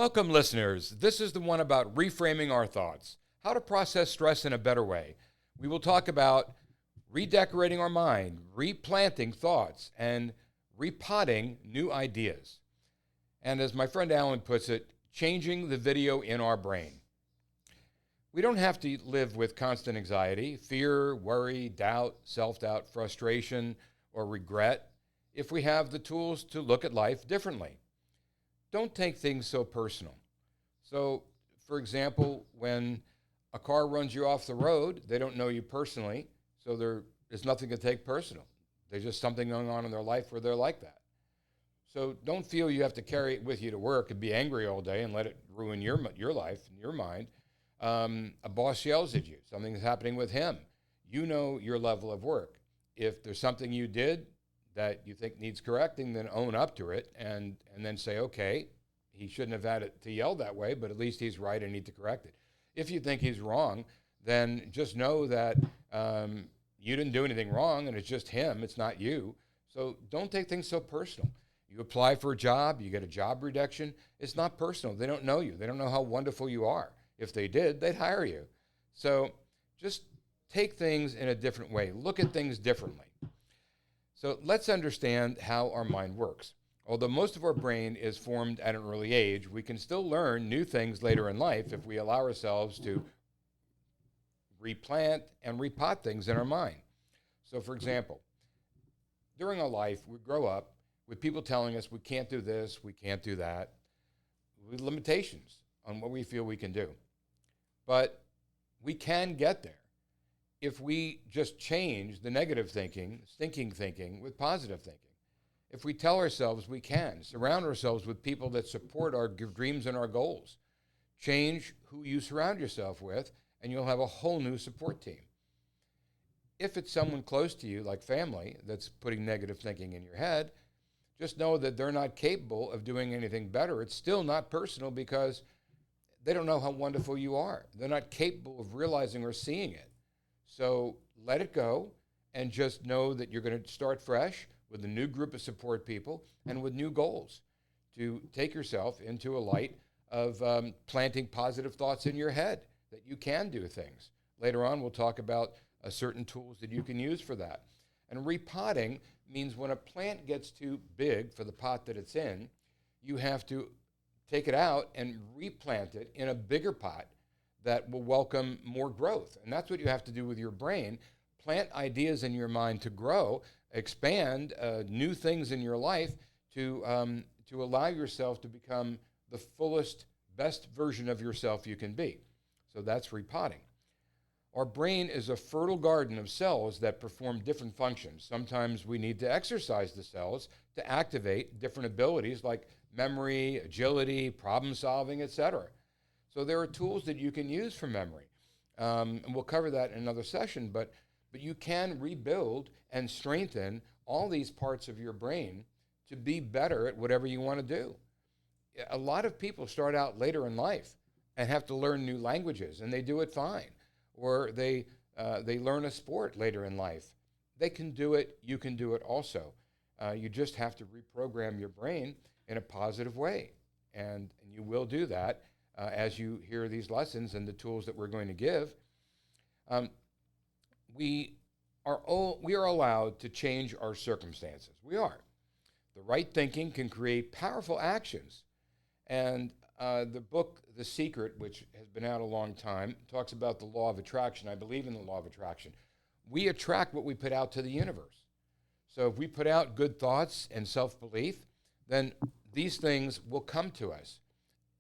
Welcome, listeners. This is the one about reframing our thoughts, how to process stress in a better way. We will talk about redecorating our mind, replanting thoughts, and repotting new ideas. And as my friend Alan puts it, changing the video in our brain. We don't have to live with constant anxiety, fear, worry, doubt, self-doubt, frustration, or regret if we have the tools to look at life differently. Don't take things so personal. So, for example, when a car runs you off the road, they don't know you personally, so there's nothing to take personal. There's just something going on in their life where they're like that. So don't feel you have to carry it with you to work and be angry all day and let it ruin your life and your mind. A boss yells at you. Something's happening with him. You know your level of work. If there's something you did that you think needs correcting, then own up to it and then say, okay, he shouldn't have had it to yell that way, but at least he's right and need to correct it. If you think he's wrong, then just know that you didn't do anything wrong and it's just him, it's not you. So don't take things so personal. You apply for a job, you get a job reduction. It's not personal. They don't know you. They don't know how wonderful you are. If they did, they'd hire you. So just take things in a different way. Look at things differently. So let's understand how our mind works. Although most of our brain is formed at an early age, we can still learn new things later in life if we allow ourselves to replant and repot things in our mind. So for example, during our life, we grow up with people telling us we can't do this, we can't do that, with limitations on what we feel we can do. But we can get there if we just change the negative thinking, stinking thinking, with positive thinking. If we tell ourselves we can, surround ourselves with people that support our dreams and our goals. Change who you surround yourself with, and you'll have a whole new support team. If it's someone close to you, like family, that's putting negative thinking in your head, just know that they're not capable of doing anything better. It's still not personal because they don't know how wonderful you are. They're not capable of realizing or seeing it. So let it go and just know that you're going to start fresh with a new group of support people and with new goals to take yourself into a light of planting positive thoughts in your head that you can do things. Later on, we'll talk about certain tools that you can use for that. And repotting means when a plant gets too big for the pot that it's in, you have to take it out and replant it in a bigger pot that will welcome more growth. And that's what you have to do with your brain. Plant ideas in your mind to grow, expand new things in your life to allow yourself to become the fullest, best version of yourself you can be. So that's repotting. Our brain is a fertile garden of cells that perform different functions. Sometimes we need to exercise the cells to activate different abilities like memory, agility, problem solving, etc. So there are tools that you can use for memory. And we'll cover that in another session, but you can rebuild and strengthen all these parts of your brain to be better at whatever you want to do. A lot of people start out later in life and have to learn new languages, and they do it fine. Or they learn a sport later in life. They can do it, you can do it also. You just have to reprogram your brain in a positive way. And you will do that as you hear these lessons and the tools that we're going to give. We are allowed to change our circumstances. We are. The right thinking can create powerful actions. And the book, The Secret, which has been out a long time, talks about the law of attraction. I believe in the law of attraction. We attract what we put out to the universe. So if we put out good thoughts and self-belief, then these things will come to us.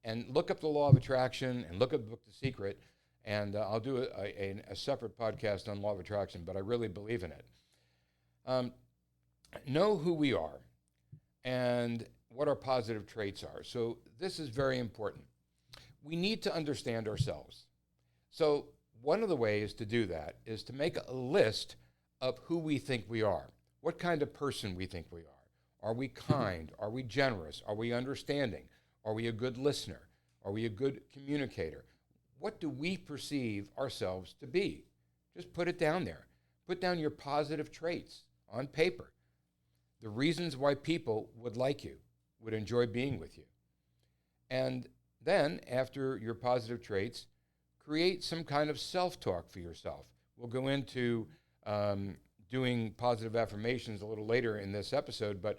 And look up the law of attraction and look up the book, The Secret, and I'll do a separate podcast on law of attraction, but I really believe in it. Know who we are and what our positive traits are. So this is very important. We need to understand ourselves. So one of the ways to do that is to make a list of who we think we are, what kind of person we think we are. Are we kind? Are we generous? Are we understanding? Are we a good listener? Are we a good communicator? What do we perceive ourselves to be? Just put it down there. Put down your positive traits on paper. The reasons why people would like you, would enjoy being with you. And Then, after your positive traits, create some kind of self-talk for yourself. We'll go into doing positive affirmations a little later in this episode, but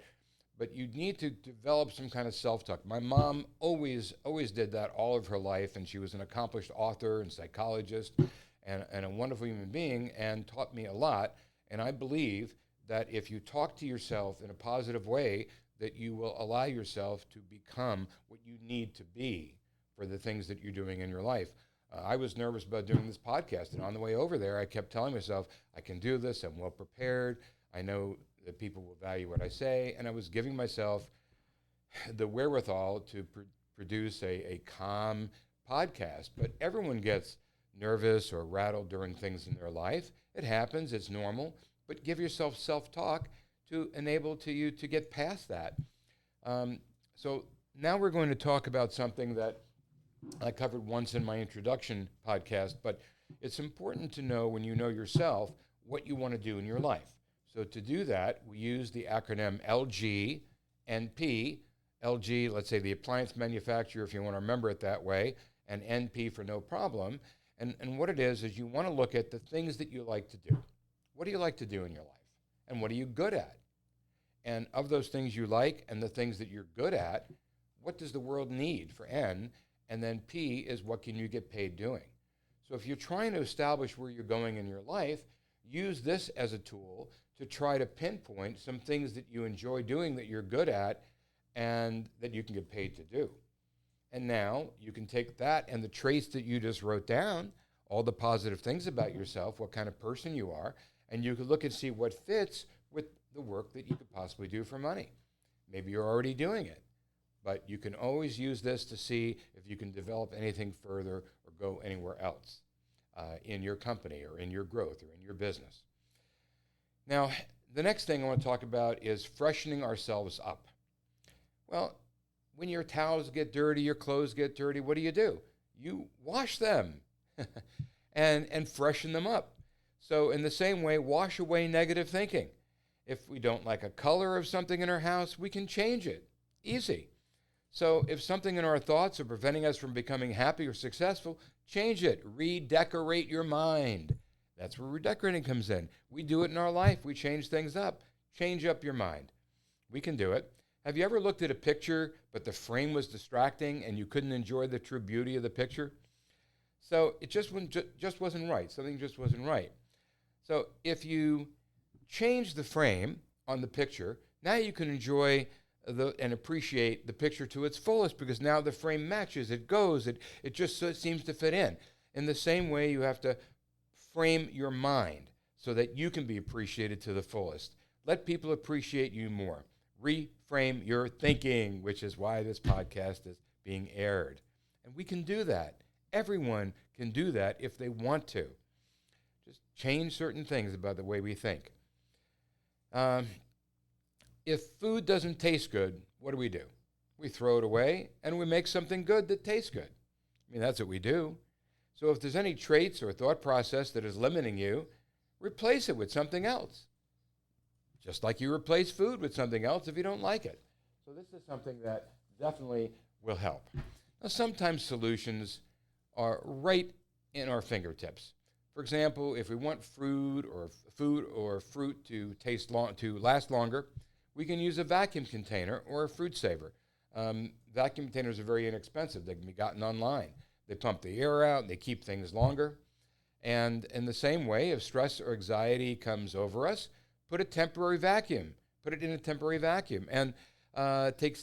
you need to develop some kind of self-talk. My mom always did that all of her life, and she was an accomplished author and psychologist and a wonderful human being and taught me a lot. And I believe that if you talk to yourself in a positive way, that you will allow yourself to become what you need to be for the things that you're doing in your life. I was nervous about doing this podcast, and on the way over there, I kept telling myself, I can do this, I'm well prepared, I know that people will value what I say, and I was giving myself the wherewithal to produce a calm podcast. But everyone gets nervous or rattled during things in their life. It happens, it's normal, but give yourself self-talk to enable you to get past that. So now we're going to talk about something that I covered once in my introduction podcast, but it's important to know when you know yourself what you want to do in your life. So to do that, we use the acronym LG and P. LG, let's say the appliance manufacturer, if you want to remember it that way, and NP for no problem. And what it is you want to look at the things that you like to do. What do you like to do in your life? And what are you good at? And of those things you like and the things that you're good at, what does the world need for N? And then P is what can you get paid doing? So if you're trying to establish where you're going in your life, use this as a tool to try to pinpoint some things that you enjoy doing that you're good at and that you can get paid to do. And now you can take that and the traits that you just wrote down, all the positive things about yourself, what kind of person you are, and you can look and see what fits with the work that you could possibly do for money. Maybe you're already doing it, but you can always use this to see if you can develop anything further or go anywhere else in your company or in your growth or in your business. Now, the next thing I want to talk about is freshening ourselves up. Well, when your towels get dirty, your clothes get dirty, what do? You wash them and freshen them up. So in the same way, wash away negative thinking. If we don't like a color of something in our house, we can change it. Easy. So if something in our thoughts are preventing us from becoming happy or successful, change it. Redecorate your mind. That's where redecorating comes in. We do it in our life. We change things up. Change up your mind. We can do it. Have you ever looked at a picture, but the frame was distracting and you couldn't enjoy the true beauty of the picture? So it just wasn't right. Something just wasn't right. So if you change the frame on the picture, now you can enjoy and appreciate the picture to its fullest because now the frame matches, it goes, it just so it seems to fit in. In the same way, you have to frame your mind so that you can be appreciated to the fullest. Let people appreciate you more. Reframe your thinking, which is why this podcast is being aired. And we can do that. Everyone can do that if they want to. Just change certain things about the way we think. If food doesn't taste good, what do? We throw it away and we make something good that tastes good. I mean, that's what we do. So if there's any traits or thought process that is limiting you, replace it with something else. Just like you replace food with something else if you don't like it. So this is something that definitely will help. Now, sometimes solutions are right in our fingertips. For example, if we want food or fruit to last longer, we can use a vacuum container or a fruit saver. Vacuum containers are very inexpensive. They can be gotten online. They pump the air out, they keep things longer. And in the same way, if stress or anxiety comes over us, put it in a temporary vacuum and take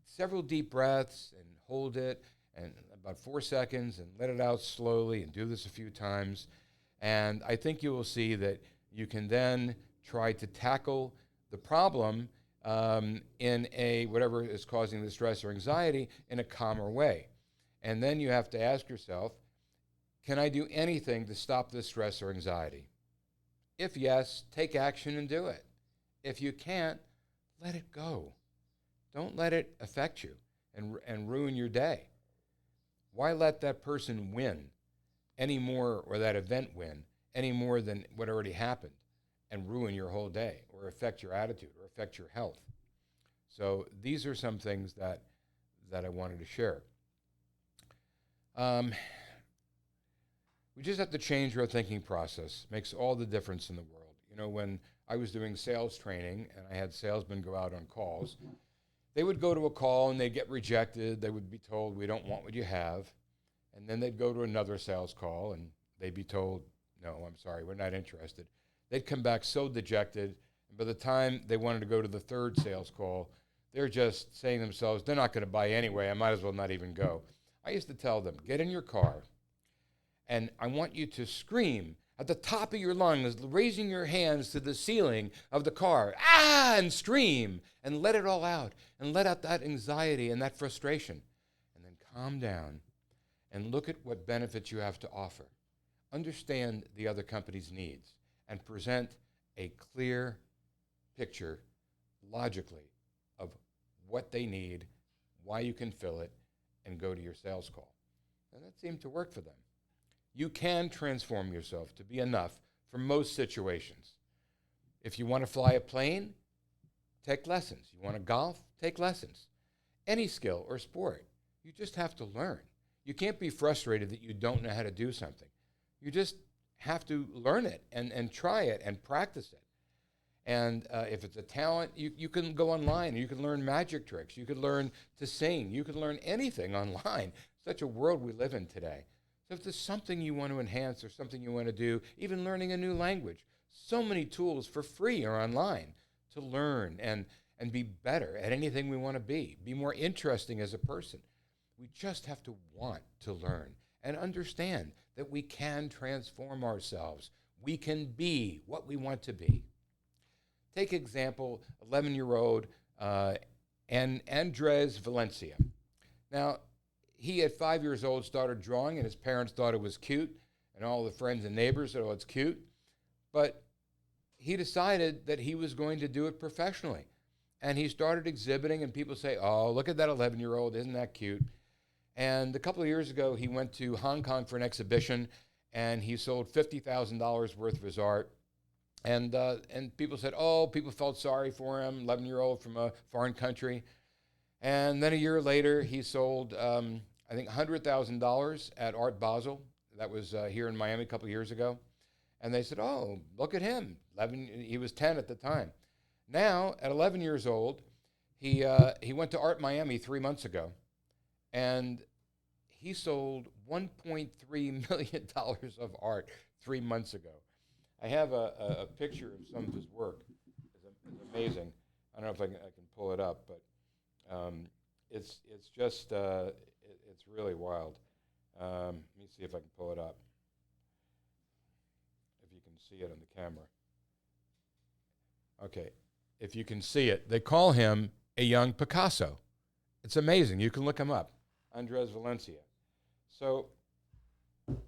several deep breaths and hold it and about 4 seconds and let it out slowly and do this a few times. And I think you will see that you can then try to tackle the problem in whatever is causing the stress or anxiety in a calmer way. And then you have to ask yourself, can I do anything to stop this stress or anxiety? If yes, take action and do it. If you can't, let it go. Don't let it affect you and ruin your day. Why let that person win any more, or that event win any more than what already happened and ruin your whole day or affect your attitude or affect your health? So these are some things that I wanted to share. Um, we just have to change our thinking process. Makes all the difference in the world. You know, when I was doing sales training and I had salesmen go out on calls, they would go to a call and they'd get rejected. They would be told, we don't want what you have. And then they'd go to another sales call and they'd be told, no, I'm sorry, we're not interested. They'd come back so dejected. And by the time they wanted to go to the third sales call, they're just saying to themselves, they're not going to buy anyway. I might as well not even go. I used to tell them, get in your car and I want you to scream at the top of your lungs, raising your hands to the ceiling of the car, ah, and scream and let it all out and let out that anxiety and that frustration. And then calm down and look at what benefits you have to offer. Understand the other company's needs and present a clear picture logically of what they need, why you can fill it, and go to your sales call. And that seemed to work for them. You can transform yourself to be enough for most situations. If you want to fly a plane, take lessons. You want to golf, take lessons. Any skill or sport, you just have to learn. You can't be frustrated that you don't know how to do something. You just have to learn it and try it and practice it. And if it's a talent, you can go online and you can learn magic tricks. You can learn to sing. You can learn anything online. Such a world we live in today. So if there's something you want to enhance or something you want to do, even learning a new language, so many tools for free are online to learn and be better at anything we want to be more interesting as a person. We just have to want to learn and understand that we can transform ourselves. We can be what we want to be. Take example, 11-year-old Andres Valencia. Now, he at 5 years old started drawing and his parents thought it was cute and all the friends and neighbors said, oh, it's cute. But he decided that he was going to do it professionally. And he started exhibiting and people say, oh, look at that 11-year-old, isn't that cute? And a couple of years ago, he went to Hong Kong for an exhibition and he sold $50,000 worth of his art. And people said, oh, people felt sorry for him, 11-year-old from a foreign country. And then a year later, he sold, I think, $100,000 at Art Basel. That was here in Miami a couple of years ago. And they said, oh, look at him. He was 10 at the time. Now, at 11 years old, he went to Art Miami 3 months ago. And he sold $1.3 million of art 3 months ago. I have a picture of some of his work. It's amazing. I don't know if I can pull it up, but it's just it's really wild. Let me see if I can pull it up. If you can see it on the camera. Okay, if you can see it, they call him a young Picasso. It's amazing. You can look him up, Andres Valencia. So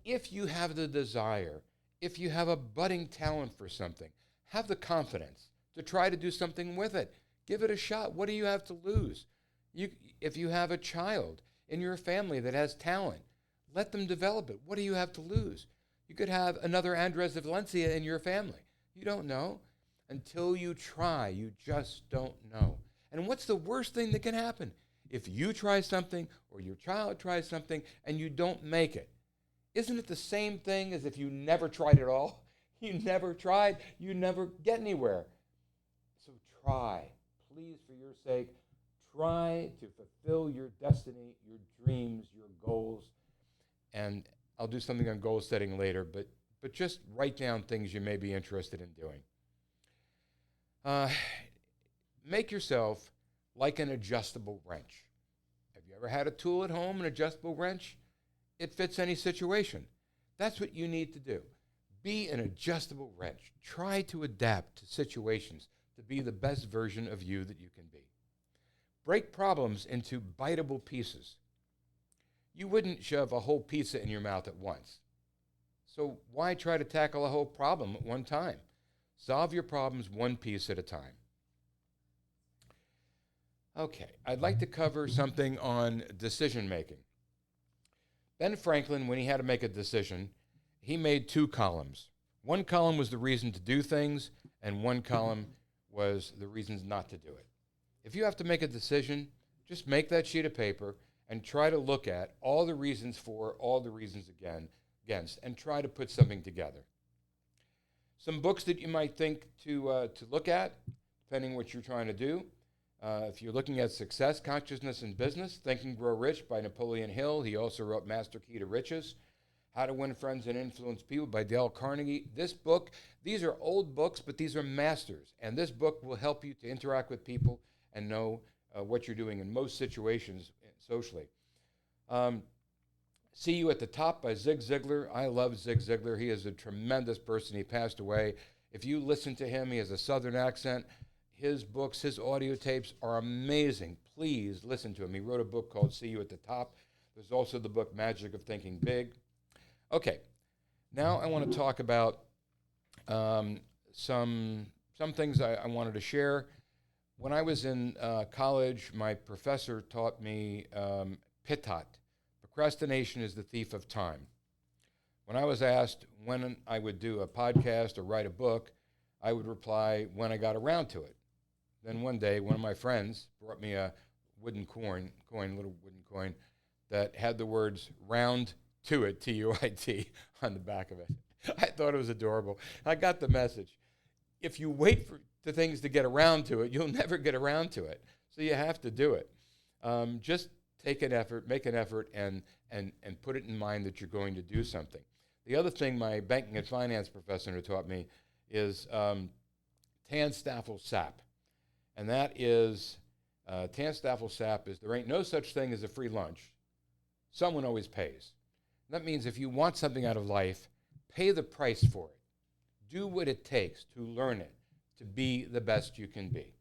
if you have the desire, if you have a budding talent for something, have the confidence to try to do something with it. Give it a shot. What do you have to lose? If you have a child in your family that has talent, let them develop it. What do you have to lose? You could have another Andres Valencia in your family. You don't know. Until you try, you just don't know. And what's the worst thing that can happen? If you try something or your child tries something and you don't make it, isn't it the same thing as if you never tried at all? You never tried, you never get anywhere. So try, please, for your sake, try to fulfill your destiny, your dreams, your goals. And I'll do something on goal setting later, but just write down things you may be interested in doing. Make yourself like an adjustable wrench. Have you ever had a tool at home, an adjustable wrench? It fits any situation. That's what you need to do. Be an adjustable wrench. Try to adapt to situations to be the best version of you that you can be. Break problems into biteable pieces. You wouldn't shove a whole pizza in your mouth at once. So why try to tackle a whole problem at one time? Solve your problems one piece at a time. Okay, I'd like to cover something on decision making. Ben Franklin, when he had to make a decision, he made 2 columns. One column was the reason to do things, and one column was the reasons not to do it. If you have to make a decision, just make that sheet of paper and try to look at all the reasons for, all the reasons against, and try to put something together. Some books that you might think to look at, depending what you're trying to do. If you're looking at Success, Consciousness, and Business, Think and Grow Rich by Napoleon Hill. He also wrote Master Key to Riches. How to Win Friends and Influence People by Dale Carnegie. This book, these are old books, but these are masters. And this book will help you to interact with people and know what you're doing in most situations socially. See You at the Top by Zig Ziglar. I love Zig Ziglar. He is a tremendous person. He passed away. If you listen to him, he has a Southern accent. His books, his audio tapes are amazing. Please listen to him. He wrote a book called See You at the Top. There's also the book Magic of Thinking Big. Okay, now I want to talk about some things I wanted to share. When I was in college, my professor taught me PITAT. Procrastination is the thief of time. When I was asked when I would do a podcast or write a book, I would reply when I got around to it. Then one day, one of my friends brought me a little wooden coin, that had the words round to it, T-U-I-T, on the back of it. I thought it was adorable. I got the message. If you wait for the things to get around to it, you'll never get around to it. So you have to do it. Just take an effort, make an effort, and put it in mind that you're going to do something. The other thing my banking and finance professor taught me is Tan-Staffel-Sap. And that is, Tan-Staffel-Sap is, there ain't no such thing as a free lunch. Someone always pays. That means if you want something out of life, pay the price for it. Do what it takes to learn it, to be the best you can be.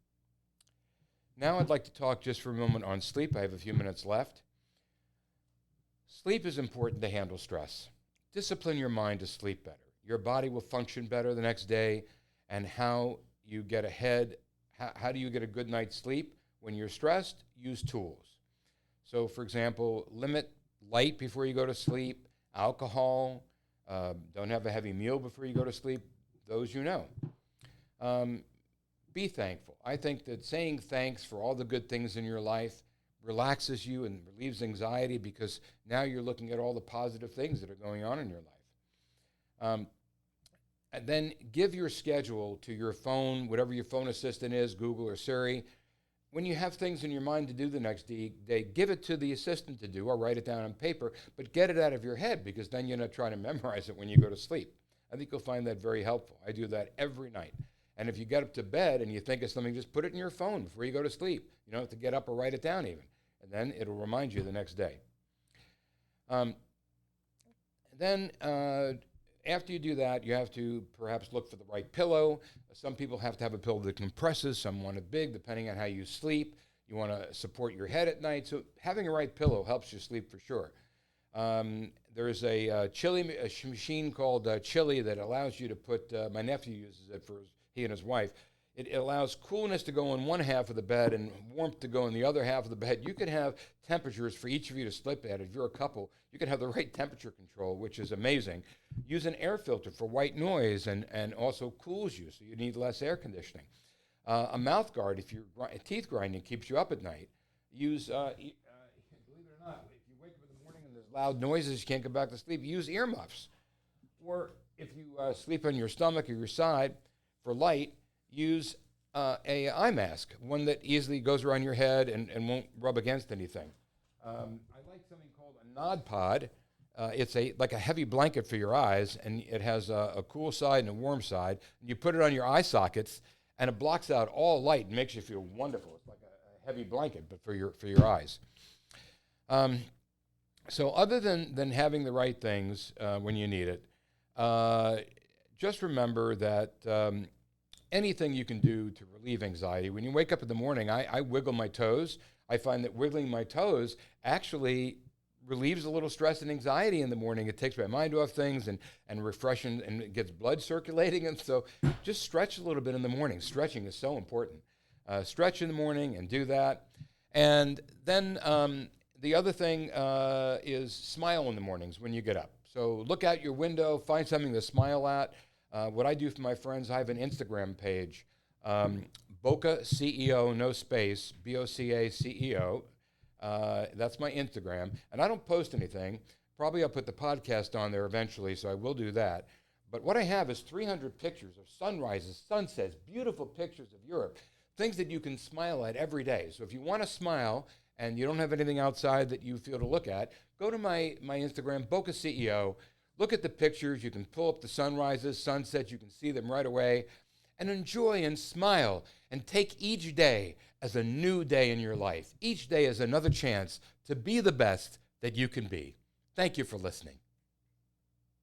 Now I'd like to talk just for a moment on sleep. I have a few minutes left. Sleep is important to handle stress. Discipline your mind to sleep better. Your body will function better the next day. And how you get ahead, how do you get a good night's sleep? When you're stressed, use tools. So, for example, limit light before you go to sleep, alcohol, don't have a heavy meal before you go to sleep, those you know. Be thankful. I think that saying thanks for all the good things in your life relaxes you and relieves anxiety, because now you're looking at all the positive things that are going on in your life. And then give your schedule to your phone, whatever your phone assistant is, Google or Siri. When you have things in your mind to do the next day, give it to the assistant to do, or write it down on paper, but get it out of your head, because then you're not trying to memorize it when you go to sleep. I think you'll find that very helpful. I do that every night. And if you get up to bed and you think of something, just put it in your phone before you go to sleep. You don't have to get up or write it down even. And then it'll remind you the next day. After you do that, you have to perhaps look for the right pillow. Some people have to have a pillow that compresses. Some want it big, depending on how you sleep. You want to support your head at night. So having a right pillow helps you sleep for sure. There's a machine called Chili that allows you to put, my nephew uses it for he and his wife. It allows coolness to go in one half of the bed and warmth to go in the other half of the bed. You can have temperatures for each of you to sleep at. If you're a couple, you can have the right temperature control, which is amazing. Use an air filter for white noise and also cools you, so you need less air conditioning. A mouth guard, if your teeth grinding keeps you up at night. Use, believe it or not, if you wake up in the morning and there's loud noises, you can't go back to sleep, use earmuffs. Or if you sleep on your stomach or your side, for light, use a eye mask, one that easily goes around your head and won't rub against anything. I like something called a Nod Pod. It's like a heavy blanket for your eyes, and it has a cool side and a warm side. And you put it on your eye sockets, and it blocks out all light and makes you feel wonderful. It's like a heavy blanket, but for your eyes. So other than having the right things when you need it, just remember that anything you can do to relieve anxiety. When you wake up in the morning, I wiggle my toes. I find that wiggling my toes actually relieves a little stress and anxiety in the morning. It takes my mind off things and refreshes, and it gets blood circulating. And so just stretch a little bit in the morning. Stretching is so important. Stretch in the morning and do that. And then the other thing is smile in the mornings when you get up. So look out your window, find something to smile at. What I do for my friends, I have an Instagram page, Boca CEO, no space, BOCA CEO. That's my Instagram. And I don't post anything. Probably I'll put the podcast on there eventually, so I will do that. But what I have is 300 pictures of sunrises, sunsets, beautiful pictures of Europe, things that you can smile at every day. So if you want to smile and you don't have anything outside that you feel to look at, go to my Instagram, Boca CEO. Look at the pictures. You can pull up the sunrises, sunsets. You can see them right away. And enjoy and smile and take each day as a new day in your life. Each day is another chance to be the best that you can be. Thank you for listening.